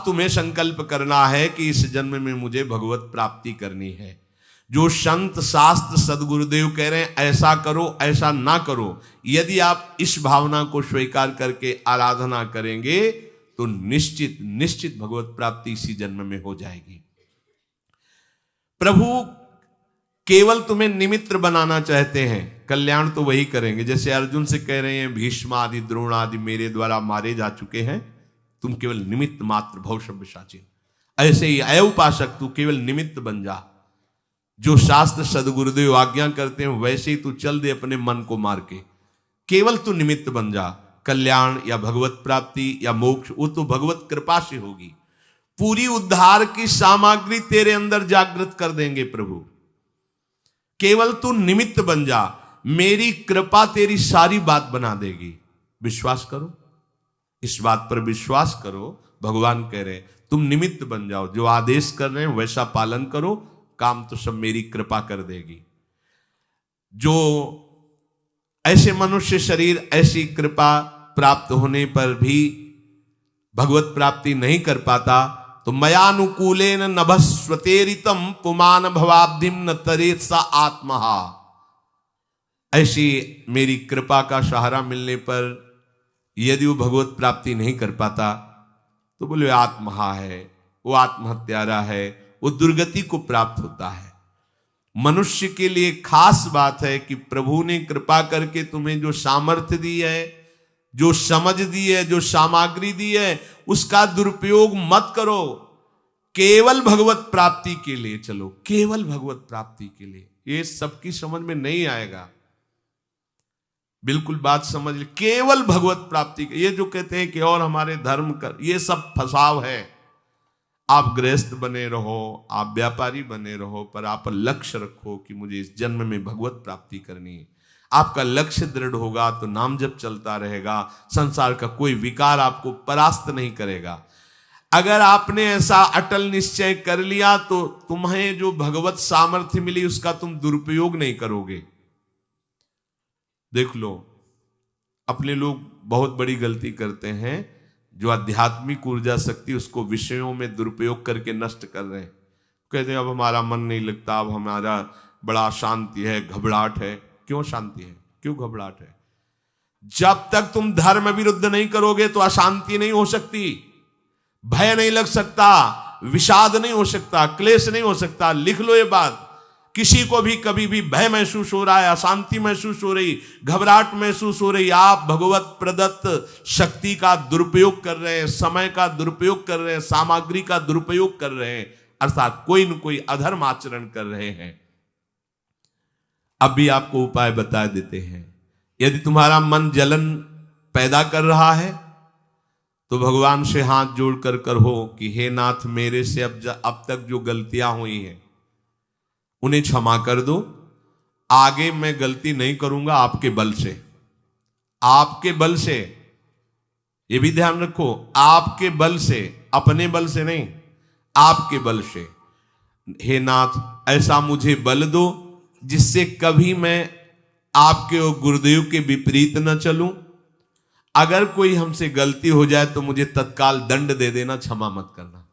तुम्हें संकल्प करना है कि इस जन्म में मुझे भगवत प्राप्ति करनी है। जो संत शास्त्र सदगुरुदेव कह रहे हैं ऐसा करो ऐसा ना करो, यदि आप इस भावना को स्वीकार करके आराधना करेंगे तो निश्चित निश्चित भगवत प्राप्ति इसी जन्म में हो जाएगी। प्रभु केवल तुम्हें निमित्त बनाना चाहते हैं, कल्याण तो वही करेंगे। जैसे अर्जुन से कह रहे हैं भीष्म आदि द्रोण आदि मेरे द्वारा मारे जा चुके हैं, तुम केवल निमित्त मात्र भव सव्यसाचिन। ऐसे ही अय उपासक तू केवल निमित्त बन जा, जो शास्त्र सदगुरुदेव आज्ञा करते हैं वैसे ही तू चल दे अपने मन को मार के, केवल तू निमित्त बन जा। कल्याण या भगवत प्राप्ति या मोक्ष वो तो भगवत कृपा से होगी। पूरी उद्धार की सामग्री तेरे अंदर जागृत कर देंगे प्रभु, केवल तू निमित्त बन जा, मेरी कृपा तेरी सारी बात बना देगी। विश्वास करो, इस बात पर विश्वास करो। भगवान कह रहे हैं तुम निमित्त बन जाओ, जो आदेश कर रहे हैं वैसा पालन करो, काम तो सब मेरी कृपा कर देगी। जो ऐसे मनुष्य शरीर ऐसी कृपा प्राप्त होने पर भी भगवत प्राप्ति नहीं कर पाता, तो मयानुकूलेन नभस्वतेरितम पुमान भवाब्धिम न तरेत सा आत्मा। ऐसी मेरी कृपा का सहारा मिलने पर यदि वो भगवत प्राप्ति नहीं कर पाता तो बोले आत्महा है, वो आत्महत्यारा है, वो दुर्गति को प्राप्त होता है। मनुष्य के लिए खास बात है कि प्रभु ने कृपा करके तुम्हें जो सामर्थ्य दी है, जो समझ दी है, जो सामग्री दी है, उसका दुरुपयोग मत करो। केवल भगवत प्राप्ति के लिए चलो, केवल भगवत प्राप्ति के लिए। ये सबकी समझ में नहीं आएगा, बिल्कुल बात समझ ले। केवल भगवत प्राप्ति के, ये जो कहते हैं कि और हमारे धर्म कर, ये सब फसाव है। आप गृहस्थ बने रहो, आप व्यापारी बने रहो, पर आप लक्ष्य रखो कि मुझे इस जन्म में भगवत प्राप्ति करनी है। आपका लक्ष्य दृढ़ होगा तो नाम जप चलता रहेगा, संसार का कोई विकार आपको परास्त नहीं करेगा। अगर आपने ऐसा अटल निश्चय कर लिया तो तुम्हें जो भगवत सामर्थ्य मिली उसका तुम दुरुपयोग नहीं करोगे। देख लो, अपने लोग बहुत बड़ी गलती करते हैं, जो आध्यात्मिक ऊर्जा शक्ति उसको विषयों में दुरुपयोग करके नष्ट कर रहे हैं। कहते हैं अब हमारा मन नहीं लगता, अब हमारा बड़ा शांति है, घबराहट है। क्यों शांति है, क्यों घबराहट है? जब तक तुम धर्म विरुद्ध नहीं करोगे तो अशांति नहीं हो सकती, भय नहीं लग सकता, विषाद नहीं हो सकता, क्लेश नहीं हो सकता। लिख लो ये बात, किसी को भी कभी भी भय महसूस हो रहा है, अशांति महसूस हो रही, घबराहट महसूस हो रही, आप भगवत प्रदत्त शक्ति का दुरुपयोग कर रहे हैं, समय का दुरुपयोग कर रहे हैं, सामग्री का दुरुपयोग कर रहे हैं, अर्थात कोई न कोई अधर्म आचरण कर रहे हैं। अब भी आपको उपाय बता देते हैं। यदि तुम्हारा मन जलन पैदा कर रहा है तो भगवान से हाथ जोड़कर कहो कि हे नाथ, मेरे से अब तक जो गलतियां हुई हैं उन्हें क्षमा कर दो। आगे मैं गलती नहीं करूंगा, आपके बल से, आपके बल से। ये भी ध्यान रखो, आपके बल से, अपने बल से नहीं, आपके बल से। हे नाथ, ऐसा मुझे बल दो जिससे कभी मैं आपके और गुरुदेव के विपरीत न चलूं। अगर कोई हमसे गलती हो जाए तो मुझे तत्काल दंड दे देना, क्षमा मत करना।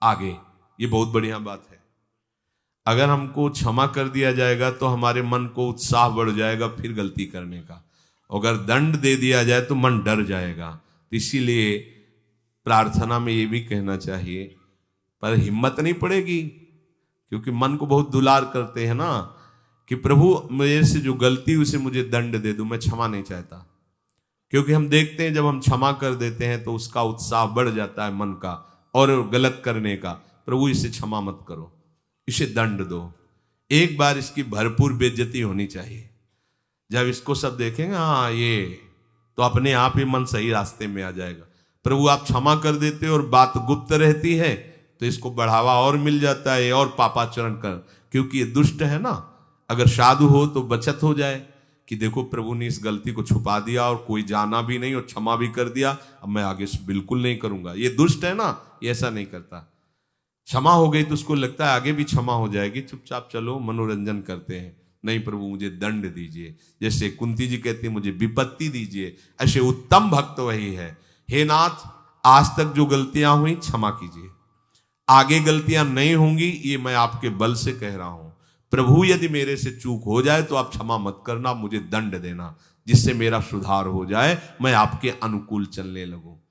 आगे ये बहुत बढ़िया बात है। अगर हमको क्षमा कर दिया जाएगा तो हमारे मन को उत्साह बढ़ जाएगा फिर गलती करने का। अगर दंड दे दिया जाए तो मन डर जाएगा। तो इसीलिए प्रार्थना में ये भी कहना चाहिए, पर हिम्मत नहीं पड़ेगी, क्योंकि मन को बहुत दुलार करते हैं ना, कि प्रभु मेरे से जो गलती हुई उसे मुझे दंड दे दो, मैं क्षमा नहीं चाहता। क्योंकि हम देखते हैं जब हम क्षमा कर देते हैं तो उसका उत्साह बढ़ जाता है मन का और गलत करने का। प्रभु इसे क्षमा मत करो, इसे दंड दो। एक बार इसकी भरपूर बेइज्जती होनी चाहिए। जब इसको सब देखेंगे हाँ ये, तो अपने आप ही मन सही रास्ते में आ जाएगा। प्रभु आप क्षमा कर देते और बात गुप्त रहती है तो इसको बढ़ावा और मिल जाता है और पापाचरण कर, क्योंकि ये दुष्ट है ना। अगर साधु हो तो बचत हो जाए कि देखो प्रभु ने इस गलती को छुपा दिया और कोई जाना भी नहीं और क्षमा भी कर दिया, अब मैं आगे से बिल्कुल नहीं करूंगा। ये दुष्ट है ना, ये ऐसा नहीं करता। क्षमा हो गई तो उसको लगता है आगे भी क्षमा हो जाएगी, चुपचाप चलो मनोरंजन करते हैं। नहीं प्रभु मुझे दंड दीजिए, जैसे कुंती जी कहती मुझे विपत्ति दीजिए। ऐसे उत्तम भक्त वही है। हे नाथ, आज तक जो गलतियां हुई क्षमा कीजिए, आगे गलतियां नहीं होंगी, ये मैं आपके बल से कह रहा हूं। प्रभु यदि मेरे से चूक हो जाए तो आप क्षमा मत करना, मुझे दंड देना, जिससे मेरा सुधार हो जाए, मैं आपके अनुकूल चलने लगूं।